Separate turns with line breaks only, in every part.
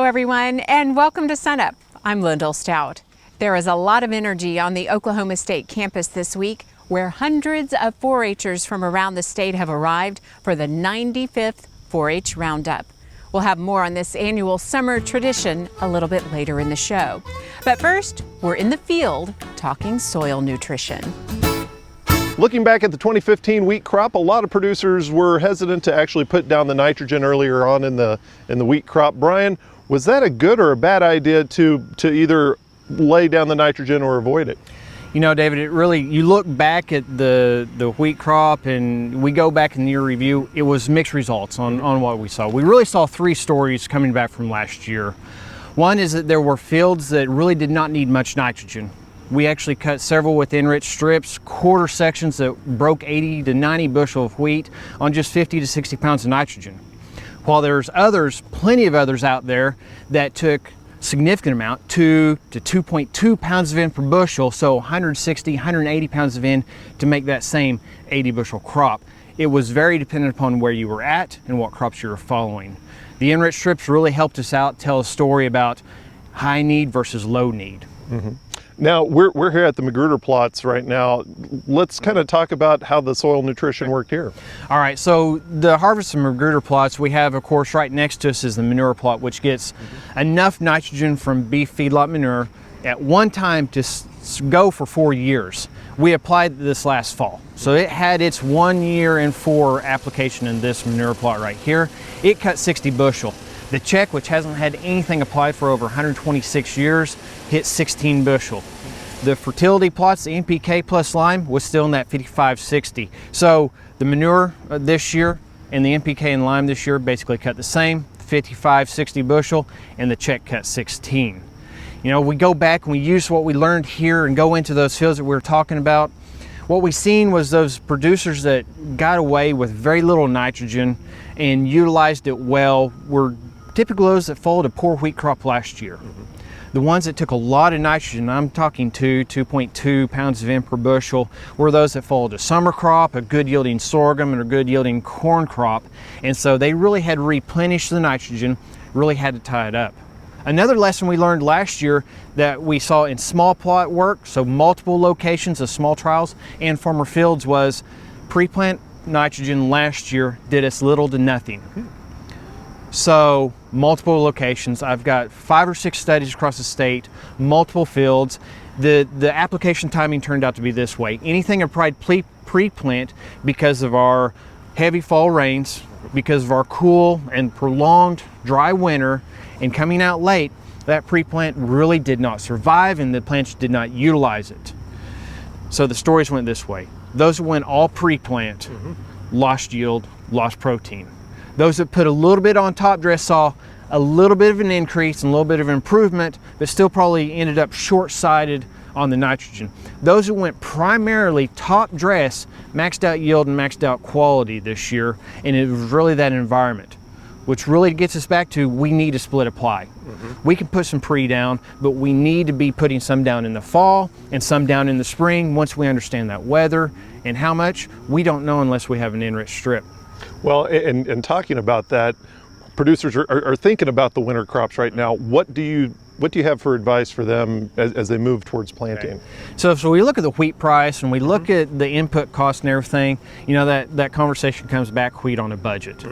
everyone, and welcome to SUNUP. I'm Lyndall Stout. There is a lot of energy on the Oklahoma State campus this week, where hundreds of 4-H'ers from around the state have arrived for the 95th 4-H Roundup. We'll have more on this annual summer tradition a little bit later in the show. But first, we're in the field talking soil nutrition.
Looking back at the 2015 wheat crop, a lot of producers were hesitant to actually put down the nitrogen earlier on in the wheat crop. Brian, was that a good or a bad idea to either lay down the nitrogen or avoid it?
You know, David, you look back at the wheat crop and we go back in the year review, it was mixed results on what we saw. We really saw three stories coming back from last year. One is that there were fields that really did not need much nitrogen. We actually cut several with enriched strips, quarter sections that broke 80 to 90 bushel of wheat on just 50 to 60 pounds of nitrogen. While there's others, plenty of others out there that took significant amount, 2 to 2.2 pounds of N per bushel, so 160, 180 pounds of N to make that same 80 bushel crop. It was very dependent upon where you were at and what crops you were following. The enriched strips really helped us out, tell a story about high need versus low need.
Mm-hmm. Now, we're here at the Magruder plots right now. Let's kind of talk about how the soil nutrition worked here.
All right, so the harvest of Magruder plots, we have, of course, right next to us is the manure plot, which gets enough nitrogen from beef feedlot manure at one time to go for 4 years. We applied this last fall. So it had its 1 year and 4 application in this manure plot right here. It cut 60 bushel. The check, which hasn't had anything applied for over 126 years, hit 16 bushel. The fertility plots, the NPK plus lime, was still in that 55-60. So the manure this year and the NPK and lime this year basically cut the same, 55-60 bushel, and the check cut 16. You know, we go back and we use what we learned here and go into those fields that we were talking about. What we seen was those producers that got away with very little nitrogen and utilized it well were typically those that followed a poor wheat crop last year. The ones that took a lot of nitrogen, I'm talking 2.2 pounds of N per bushel, were those that followed a summer crop, a good yielding sorghum, and a good yielding corn crop. And so they really had to replenish the nitrogen, really had to tie it up. Another lesson we learned last year that we saw in small plot work, so multiple locations of small trials and farmer fields, was pre-plant nitrogen last year did us little to nothing. So multiple locations, I've got 5 or 6 studies across the state, multiple fields. The application timing turned out to be this way. Anything applied pre-plant because of our heavy fall rains, because of our cool and prolonged dry winter, and coming out late, that pre-plant really did not survive and the plants did not utilize it. So the stories went this way. Those that went all pre-plant lost yield, lost protein. Those that put a little bit on top dress saw a little bit of an increase and a little bit of improvement, but still probably ended up short-sighted on the nitrogen. Those that went primarily top dress maxed out yield and maxed out quality this year, and it was really that environment, which really gets us back to we need to split apply. We can put some pre down, but we need to be putting some down in the fall and some down in the spring once we understand that weather, and how much, we don't know unless we have an enriched strip.
Well, and talking about that, producers are thinking about the winter crops right now. What do you have for advice for them as they move towards planting?
Okay. So we look at the wheat price and we look at the input cost and everything, you know, that conversation comes back wheat on a budget.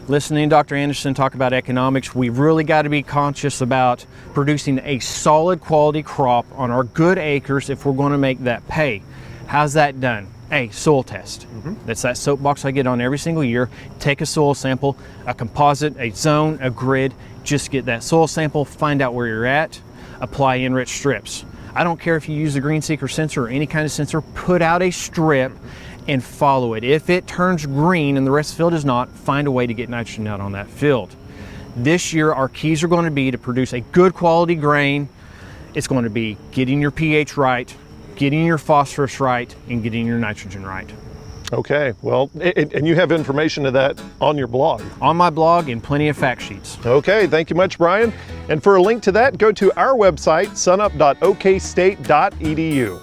Listening to Dr. Anderson talk about economics, we've really got to be conscious about producing a solid quality crop on our good acres if we're going to make that pay. How's that done? A soil test. That's that soapbox I get on every single year. Take a soil sample, a composite, a zone, a grid, just get that soil sample, find out where you're at, apply enriched strips. I don't care if you use a green seeker sensor or any kind of sensor, put out a strip and follow it. If it turns green and the rest of the field does not, find a way to get nitrogen out on that field. This year our keys are going to be to produce a good quality grain. It's going to be getting your pH right, getting your phosphorus right, and getting your nitrogen right.
Okay, well, and you have information of that on your blog.
On my blog and plenty of fact sheets.
Okay, thank you much, Brian. And for a link to that, go to our website, sunup.okstate.edu.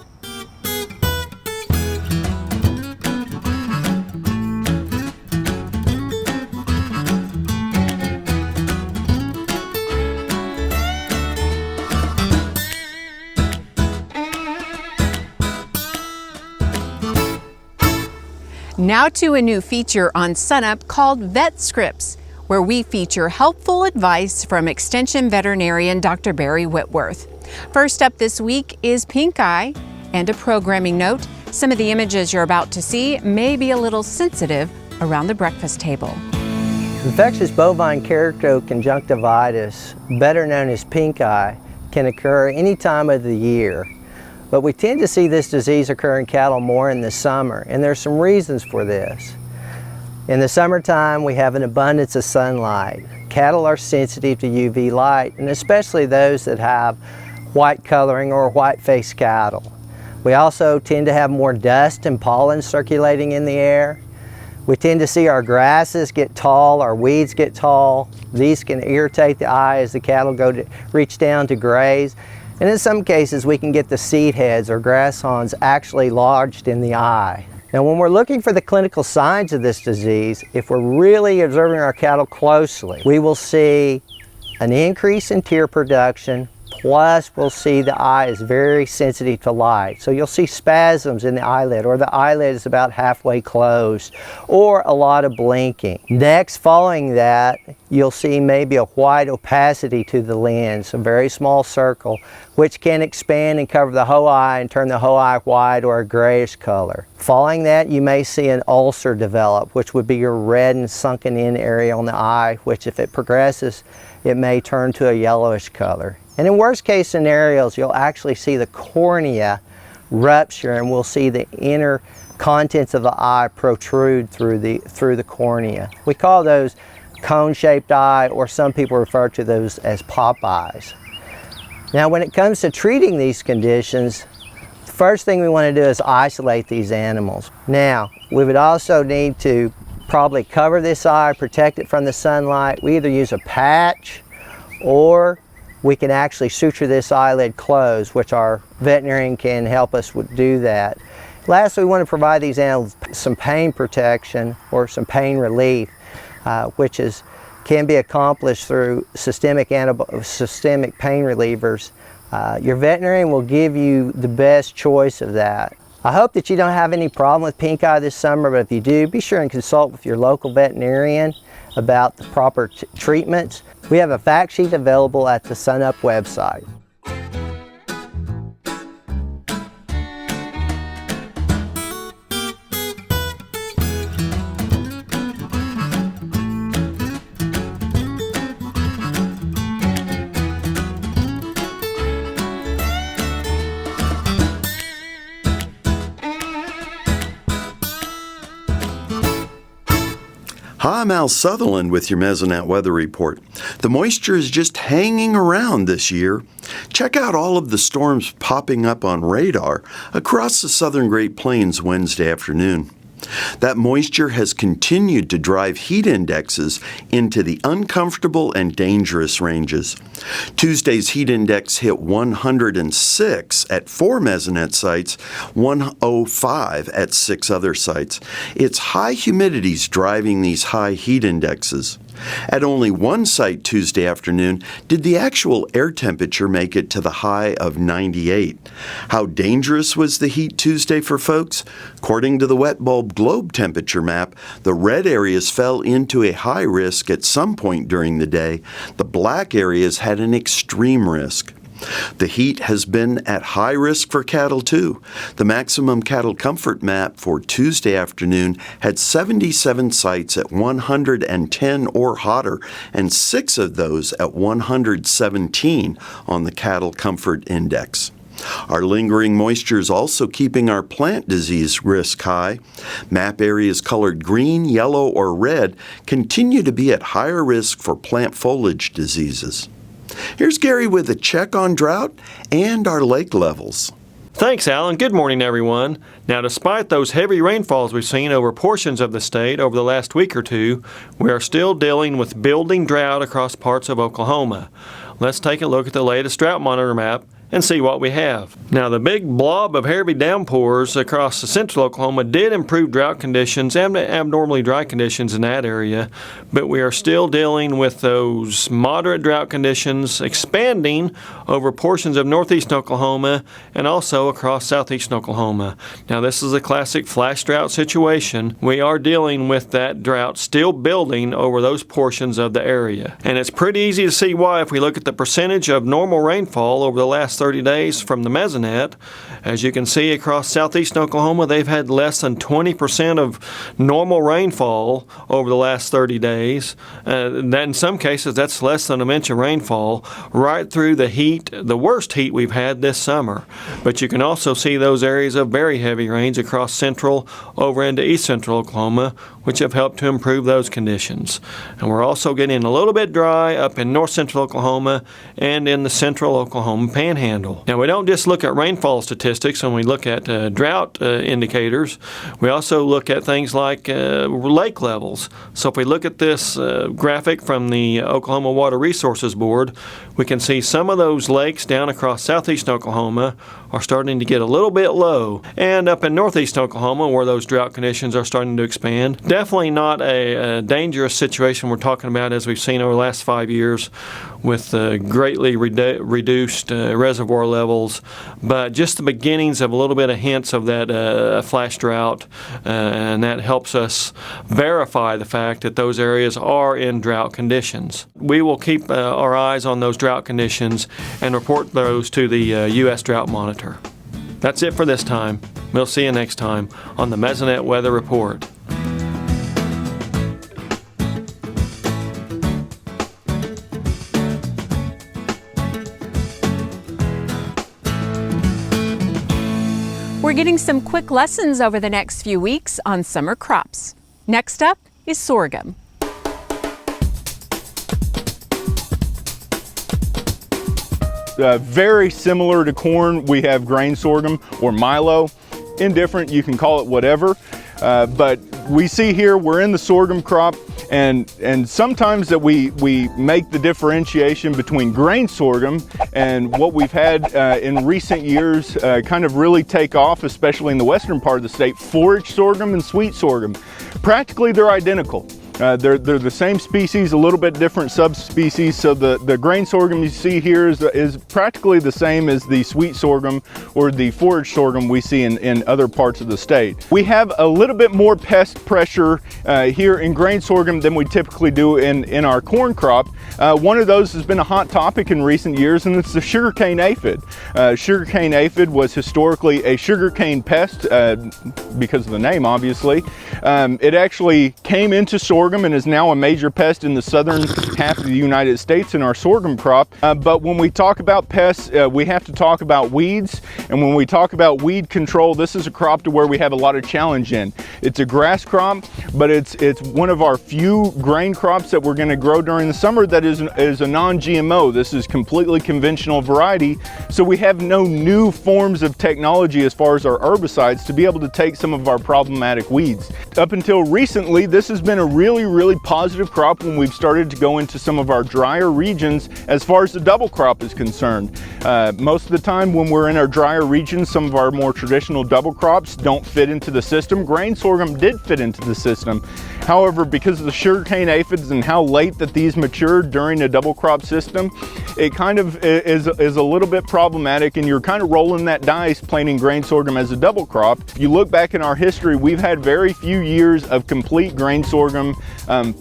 Now to a new feature on SUNUP called Vet Scripts, where we feature helpful advice from Extension veterinarian Dr. Barry Whitworth. First up this week is Pinkeye, and a programming note: some of the images you're about to see may be a little sensitive around the breakfast table.
Infectious bovine keratoconjunctivitis, better known as pinkeye, can occur any time of the year. But we tend to see this disease occur in cattle more in the summer, and there's some reasons for this. In the summertime, we have an abundance of sunlight. Cattle are sensitive to UV light, and especially those that have white coloring or white-faced cattle. We also tend to have more dust and pollen circulating in the air. We tend to see our grasses get tall, our weeds get tall. These can irritate the eye as the cattle reach down to graze. And in some cases, we can get the seed heads or grass hawns actually lodged in the eye. Now, when we're looking for the clinical signs of this disease, if we're really observing our cattle closely, we will see an increase in tear production, plus we'll see the eye is very sensitive to light. So you'll see spasms in the eyelid, or the eyelid is about halfway closed, or a lot of blinking. Next, following that, you'll see maybe a white opacity to the lens, a very small circle, which can expand and cover the whole eye and turn the whole eye white or a grayish color. Following that, you may see an ulcer develop, which would be your red and sunken in area on the eye, which if it progresses, it may turn to a yellowish color. And in worst case scenarios, you'll actually see the cornea rupture, and we'll see the inner contents of the eye protrude through the cornea. We call those cone-shaped eye, or some people refer to those as pop eyes. Now, when it comes to treating these conditions, the first thing we want to do is isolate these animals. Now, we would also need to probably cover this eye, protect it from the sunlight. We either use a patch, or we can actually suture this eyelid closed, which our veterinarian can help us do that. Lastly, we want to provide these animals some pain protection or some pain relief, which can be accomplished through systemic pain relievers. Your veterinarian will give you the best choice of that. I hope that you don't have any problem with pink eye this summer, but if you do, be sure and consult with your local veterinarian about the proper treatments. We have a fact sheet available at the SUNUP website.
Hi, I'm Al Sutherland with your Mesonet weather report. The moisture is just hanging around this year. Check out all of the storms popping up on radar across the southern Great Plains Wednesday afternoon. That moisture has continued to drive heat indexes into the uncomfortable and dangerous ranges. Tuesday's heat index hit 106 at 4 Mesonet sites, 105 at 6 other sites. It's high humidities driving these high heat indexes. At only one site Tuesday afternoon did the actual air temperature make it to the high of 98. How dangerous was the heat Tuesday for folks? According to the wet bulb globe temperature map, the red areas fell into a high risk at some point during the day. The black areas had an extreme risk. The heat has been at high risk for cattle too. The maximum cattle comfort map for Tuesday afternoon had 77 sites at 110 or hotter, and 6 of those at 117 on the cattle comfort index. Our lingering moisture is also keeping our plant disease risk high. Map areas colored green, yellow, or red continue to be at higher risk for plant foliage diseases. Here's Gary with a check on drought and our lake levels.
Thanks, Alan. Good morning, everyone. Now, despite those heavy rainfalls we've seen over portions of the state over the last week or two, we are still dealing with building drought across parts of Oklahoma. Let's take a look at the latest drought monitor map and see what we have. Now, the big blob of heavy downpours across the central Oklahoma did improve drought conditions and abnormally dry conditions in that area, but we are still dealing with those moderate drought conditions expanding over portions of northeast Oklahoma and also across southeast Oklahoma. Now, this is a classic flash drought situation. We are dealing with that drought still building over those portions of the area. And it's pretty easy to see why if we look at the percentage of normal rainfall over the last 30 days from the Mesonet. As you can see across southeast Oklahoma, they've had less than 20% of normal rainfall over the last 30 days. That in some cases, that's less than an inch of rainfall right through the heat, the worst heat we've had this summer. But you can also see those areas of very heavy rains across central over into east central Oklahoma, which have helped to improve those conditions. And we're also getting a little bit dry up in north central Oklahoma and in the central Oklahoma panhandle. Now, we don't just look at rainfall statistics when we look at drought indicators. We also look at things like lake levels. So if we look at this graphic from the Oklahoma Water Resources Board, we can see some of those lakes down across southeast Oklahoma are starting to get a little bit low. And up in northeast Oklahoma, where those drought conditions are starting to expand, definitely not a dangerous situation we're talking about as we've seen over the last 5 years with greatly reduced reservoir levels, but just the beginnings of a little bit of hints of that flash drought, and that helps us verify the fact that those areas are in drought conditions. We will keep our eyes on those drought conditions and report those to the U.S. Drought Monitor. That's it for this time. We'll see you next time on the Mesonet Weather Report.
We're getting some quick lessons over the next few weeks on summer crops. Next up is sorghum.
Very similar to corn, we have grain sorghum or milo. Indifferent, you can call it whatever. But we see here we're in the sorghum crop, and sometimes that we make the differentiation between grain sorghum and what we've had in recent years kind of really take off, especially in the western part of the state, forage sorghum and sweet sorghum. Practically they're identical. They're the same species, a little bit different subspecies. So the grain sorghum you see here is practically the same as the sweet sorghum or the forage sorghum we see in other parts of the state. We have a little bit more pest pressure here in grain sorghum than we typically do in our corn crop. One of those has been a hot topic in recent years, and it's the sugarcane aphid. Sugarcane aphid was historically a sugarcane pest because of the name, obviously. It actually came into sorghum and is now a major pest in the southern half of the United States in our sorghum crop. But when we talk about pests, we have to talk about weeds. And when we talk about weed control, this is a crop to where we have a lot of challenge in. It's a grass crop, but it's one of our few grain crops that we're going to grow during the summer that is a non-GMO. This is completely conventional variety. So we have no new forms of technology as far as our herbicides to be able to take some of our problematic weeds. Up until recently, this has been a really positive crop when we've started to go into some of our drier regions as far as the double crop is concerned. Most of the time when we're in our drier regions, some of our more traditional double crops don't fit into the system. Grain sorghum did fit into the system. However, because of the sugarcane aphids and how late that these matured during a double crop system, it kind of is a little bit problematic, and you're kind of rolling that dice planting grain sorghum as a double crop. If you look back in our history, we've had very few years of complete grain sorghum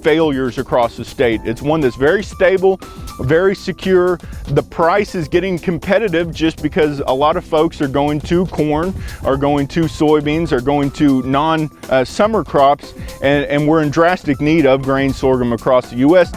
failures across the state. It's one that's very stable, very secure. The price is getting competitive just because a lot of folks are going to corn, are going to soybeans, are going to non-summer crops, and we're in drastic need of grain sorghum across the U.S.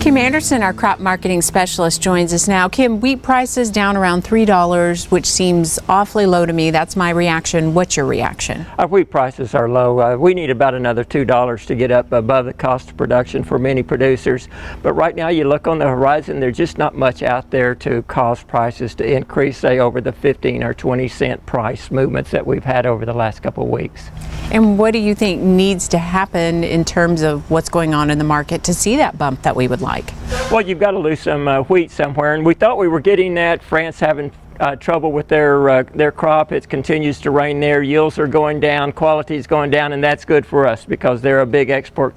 Kim Anderson, our crop marketing specialist, joins us now. Kim, wheat prices down around $3, which seems awfully low to me. That's my reaction. What's your reaction?
Our wheat prices are low. We need about another $2 to get up above the cost of production for many producers. But right now, you look on the horizon, there's just not much out there to cause prices to increase, say, over the 15 or 20 cent price movements that we've had over the last couple of weeks.
And what do you think needs to happen in terms of what's going on in the market to see that bump that we would like?
Well, you've got to lose some wheat somewhere, and we thought we were getting that. France having trouble with their crop. It continues to rain there. Yields are going down, quality is going down, and that's good for us because they're a big export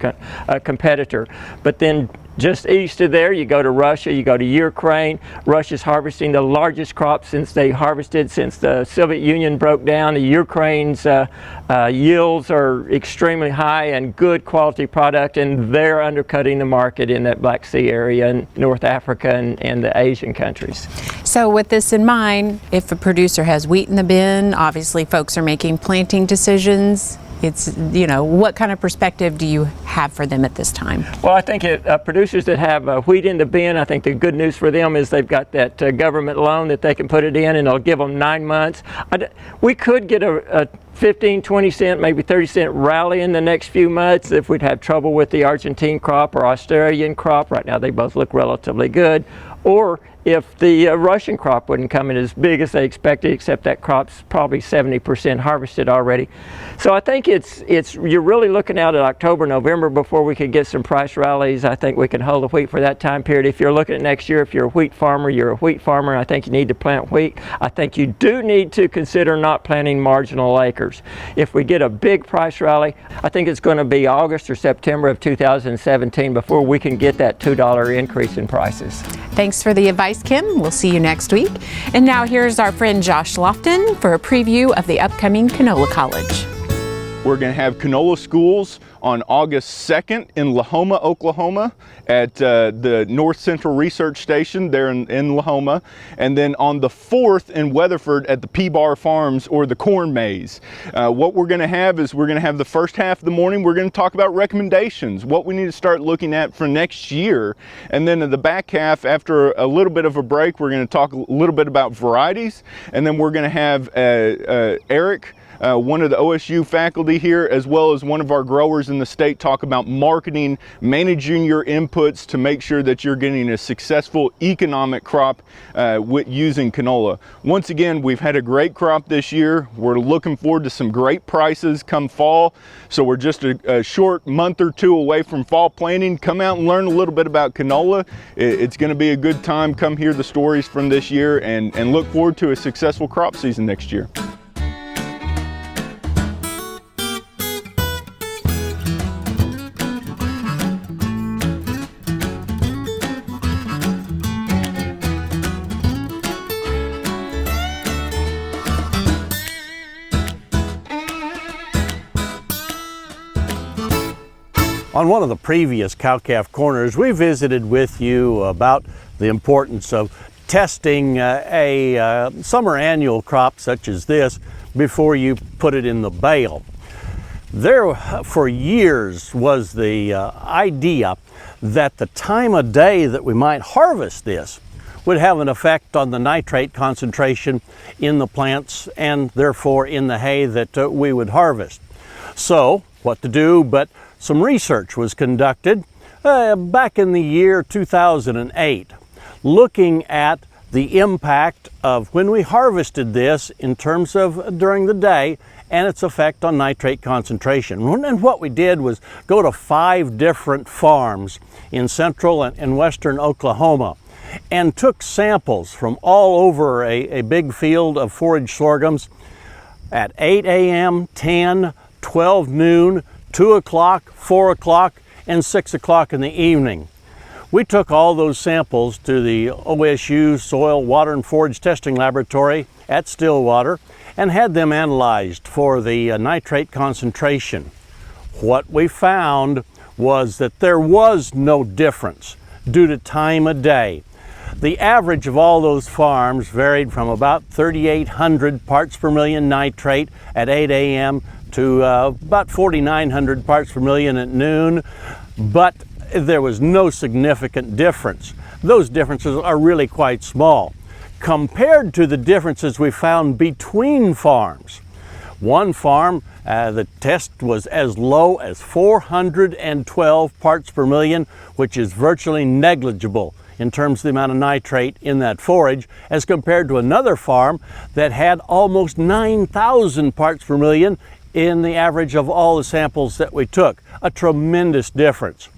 competitor. But then just east of there, you go to Russia, you go to Ukraine. Russia's harvesting the largest crop since they harvested since the Soviet Union broke down. The Ukraine's yields are extremely high and good quality product, and they're undercutting the market in that Black Sea area and North Africa and the Asian countries.
So with this in mind, if a producer has wheat in the bin, obviously folks are making planting decisions. It's, you know, what kind of perspective do you have for them at this time?
Well, I think producers that have wheat in the bin, I think the good news for them is they've got that government loan that they can put it in, and it'll give them 9 months. We could get a 15, 20 cent, maybe 30 cent rally in the next few months if we'd have trouble with the Argentine crop or Australian crop. Right now they both look relatively good. Or if the Russian crop wouldn't come in as big as they expected, except that crop's probably 70% harvested already. So I think you're really looking out at October, November before we could get some price rallies. I think we can hold the wheat for that time period. If you're looking at next year, if you're a wheat farmer, you're a wheat farmer. I think you need to plant wheat. I think you do need to consider not planting marginal acres. If we get a big price rally, I think it's going to be August or September of 2017 before we can get that $2 increase in prices.
Thanks for the advice, Kim. We'll see you next week. And now here's our friend Josh Lofton for a preview of the upcoming Canola College.
We're going to have canola schools on August 2nd in Lahoma, Oklahoma at the North Central Research Station there in Lahoma. And then on the 4th in Weatherford at the P-Bar Farms or the Corn Maze. What we're going to have is we're going to have the first half of the morning, we're going to talk about recommendations, what we need to start looking at for next year. And then in the back half, after a little bit of a break, we're going to talk a little bit about varieties. And then we're going to have Eric, one of the OSU faculty here, as well as one of our growers in the state, talk about marketing, managing your inputs to make sure that you're getting a successful economic crop with using canola. Once again, we've had a great crop this year. We're looking forward to some great prices come fall. So we're just a short month or two away from fall planting. Come out and learn a little bit about canola. It's going to be a good time. Come hear the stories from this year and look forward to a successful crop season next year.
On one of the previous Cow-Calf Corners, we visited with you about the importance of testing a summer annual crop such as this before you put it in the bale. There for years was the idea that the time of day that we might harvest this would have an effect on the nitrate concentration in the plants and therefore in the hay that we would harvest. So what to do, but some research was conducted back in the year 2008, looking at the impact of when we harvested this in terms of during the day and its effect on nitrate concentration. And what we did was go to 5 different farms in central and western Oklahoma and took samples from all over a big field of forage sorghums at 8 a.m., 10, 12 noon, 2 o'clock, 4 o'clock, and 6 o'clock in the evening. We took all those samples to the OSU Soil, Water, and Forage Testing Laboratory at Stillwater and had them analyzed for the nitrate concentration. What we found was that there was no difference due to time of day. The average of all those farms varied from about 3,800 parts per million nitrate at 8 a.m. to about 4,900 parts per million at noon, but there was no significant difference. Those differences are really quite small compared to the differences we found between farms. One farm, the test was as low as 412 parts per million, which is virtually negligible in terms of the amount of nitrate in that forage, as compared to another farm that had almost 9,000 parts per million in the average of all the samples that we took. A tremendous difference.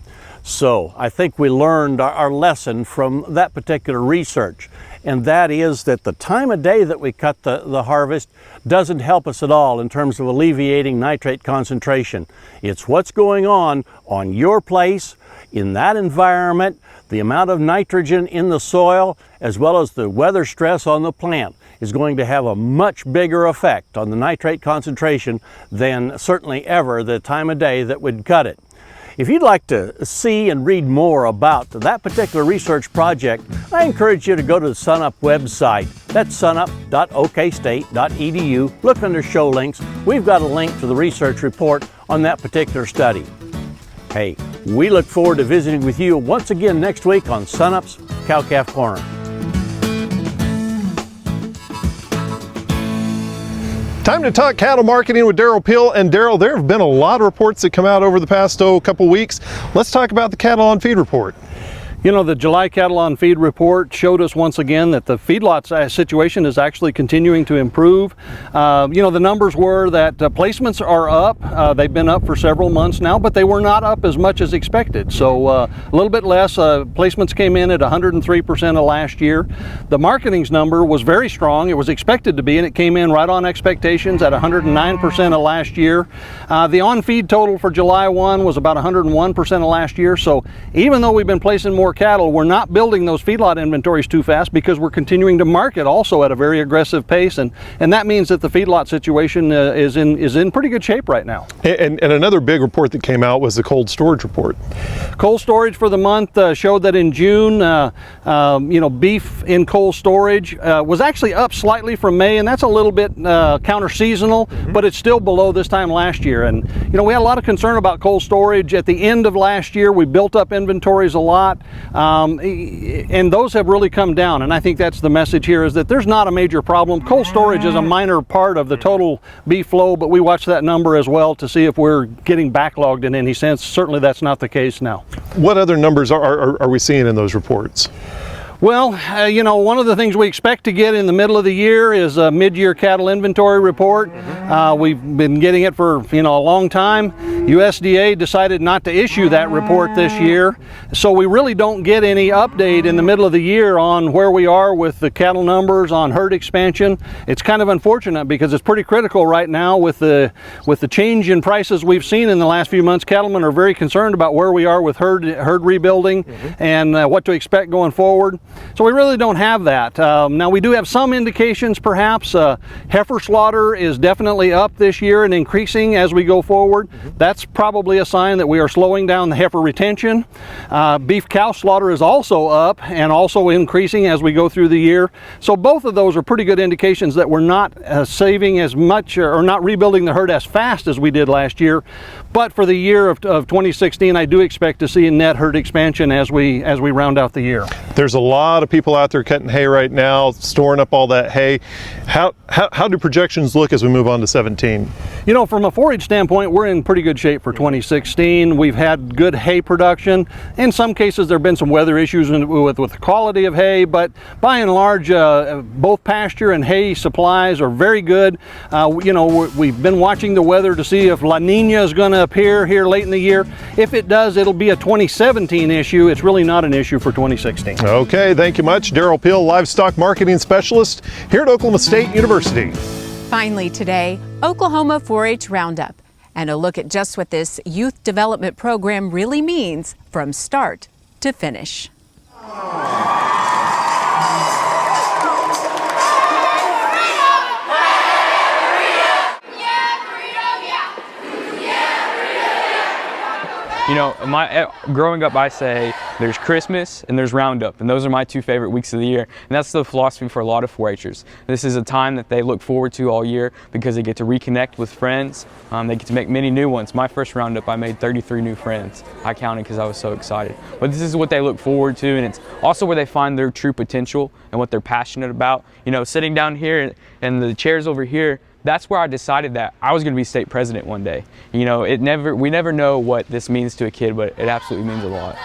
So I think we learned our lesson from that particular research, and that is that the time of day that we cut the harvest doesn't help us at all in terms of alleviating nitrate concentration. It's what's going on your place, in that environment, the amount of nitrogen in the soil, as well as the weather stress on the plant is going to have a much bigger effect on the nitrate concentration than certainly ever the time of day that we'd cut it. If you'd like to see and read more about that particular research project, I encourage you to go to the SUNUP website. That's sunup.okstate.edu. Look under show links. We've got a link to the research report on that particular study. Hey, we look forward to visiting with you once again next week on SUNUP's Cow-Calf Corner.
Time to talk cattle marketing with Darrell Peel. And Darrell, there have been a lot of reports that come out over the past couple weeks. Let's talk about the cattle on feed report.
You know, the July cattle on feed report showed us once again that the feedlot situation is actually continuing to improve. The numbers were that placements are up. They've been up for several months now, but they were not up as much as expected. So a little bit less. Placements came in at 103% of last year. The marketings number was very strong. It was expected to be, and it came in right on expectations at 109% of last year. The on-feed total for July 1 was about 101% of last year. So even though we've been placing more cattle, we're not building those feedlot inventories too fast because we're continuing to market also at a very aggressive pace, and that means that the feedlot situation is in pretty good shape right now.
And another big report that came out was the cold storage report.
Cold storage for the month showed that in June, beef in cold storage was actually up slightly from May, and that's a little bit counter-seasonal, but it's still below this time last year. And we had a lot of concern about cold storage at the end of last year. We built up inventories a lot. And those have really come down, and I think that's the message here, is that there's not a major problem. Cold storage is a minor part of the total beef flow, but we watch that number as well to see if we're getting backlogged in any sense. Certainly that's not the case now.
What other numbers are we seeing in those reports?
Well, one of the things we expect to get in the middle of the year is a mid-year cattle inventory report. We've been getting it for a long time. USDA decided not to issue that report this year, so we really don't get any update in the middle of the year on where we are with the cattle numbers, on herd expansion. It's kind of unfortunate because it's pretty critical right now with the change in prices we've seen in the last few months. Cattlemen are very concerned about where we are with herd rebuilding and what to expect going forward. So we really don't have that. Now we do have some indications perhaps. Heifer slaughter is definitely up this year and increasing as we go forward. That's probably a sign that we are slowing down the heifer retention. Beef cow slaughter is also up and also increasing as we go through the year. So both of those are pretty good indications that we're not saving as much or not rebuilding the herd as fast as we did last year. But for the year of 2016, I do expect to see a net herd expansion as we round out the year.
There's a lot of people out there cutting hay right now, storing up all that hay. How do projections look as we move on to 17?
From a forage standpoint, we're in pretty good shape for 2016. We've had good hay production. In some cases, there have been some weather issues with the quality of hay, but by and large, both pasture and hay supplies are very good. We've been watching the weather to see if La Nina is going to appear here late in the year. If it does, it'll be a 2017 issue. It's really not an issue for 2016.
Okay, thank you much. Darrell Peel, Livestock Marketing Specialist here at Oklahoma State University.
Finally today, Oklahoma 4-H Roundup, and a look at just what this youth development program really means from start to finish.
You know, growing up, I say there's Christmas and there's Roundup, and those are my 2 favorite weeks of the year. And that's the philosophy for a lot of 4-H'ers. This is a time that they look forward to all year because they get to reconnect with friends. They get to make many new ones. My first Roundup, I made 33 new friends. I counted because I was so excited. But this is what they look forward to, and it's also where they find their true potential and what they're passionate about. You know, sitting down here and the chairs over here, that's where I decided that I was going to be state president one day. You know, we never know what this means to a kid, but it absolutely means a lot.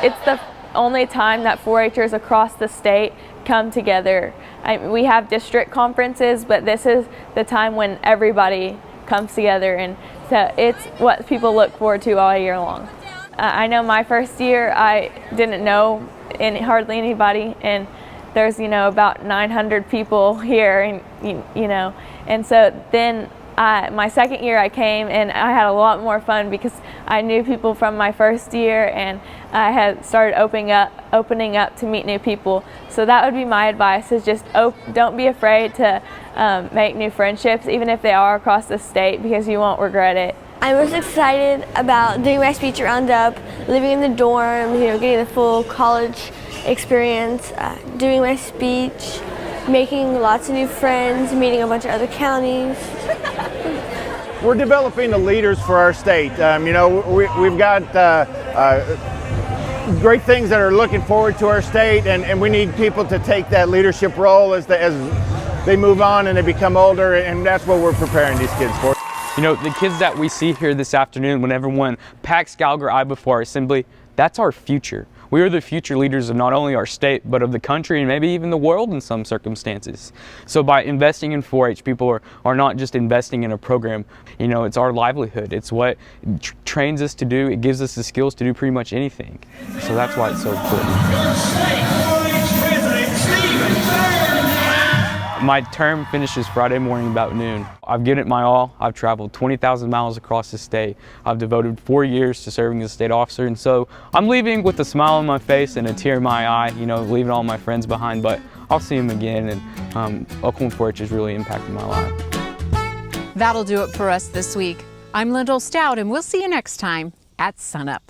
It's the only time that 4-H'ers across the state come together. We have district conferences, but this is the time when everybody comes together, and so it's what people look forward to all year long. I know my first year I didn't know hardly anybody, and there's, you know, about 900 people here, and you know, and so then my second year I came and I had a lot more fun because I knew people from my first year, and I had started opening up to meet new people. So that would be my advice, is just don't be afraid to make new friendships, even if they are across the state, because you won't regret it.
I'm most excited about doing my speech at Roundup, living in the dorm, you know, getting the full college experience, doing my speech, making lots of new friends, meeting a bunch of other counties.
We're developing the leaders for our state. You know, we've got great things that are looking forward to our state, and we need people to take that leadership role as they move on and they become older, and that's what we're preparing these kids for.
You know, the kids that we see here this afternoon, when everyone packs Gallagher I before our assembly, that's our future. We are the future leaders of not only our state, but of the country and maybe even the world in some circumstances. So by investing in 4-H, people are not just investing in a program. You know, it's our livelihood. It's what trains us to do. It gives us the skills to do pretty much anything. So that's why it's so important. My term finishes Friday morning about noon. I've given it my all. I've traveled 20,000 miles across the state. I've devoted 4 years to serving as a state officer, and so I'm leaving with a smile on my face and a tear in my eye, you know, leaving all my friends behind, but I'll see them again, and Oklahoma 4-H has really impacted my life.
That'll do it for us this week. I'm Lyndall Stout, and we'll see you next time at SUNUP.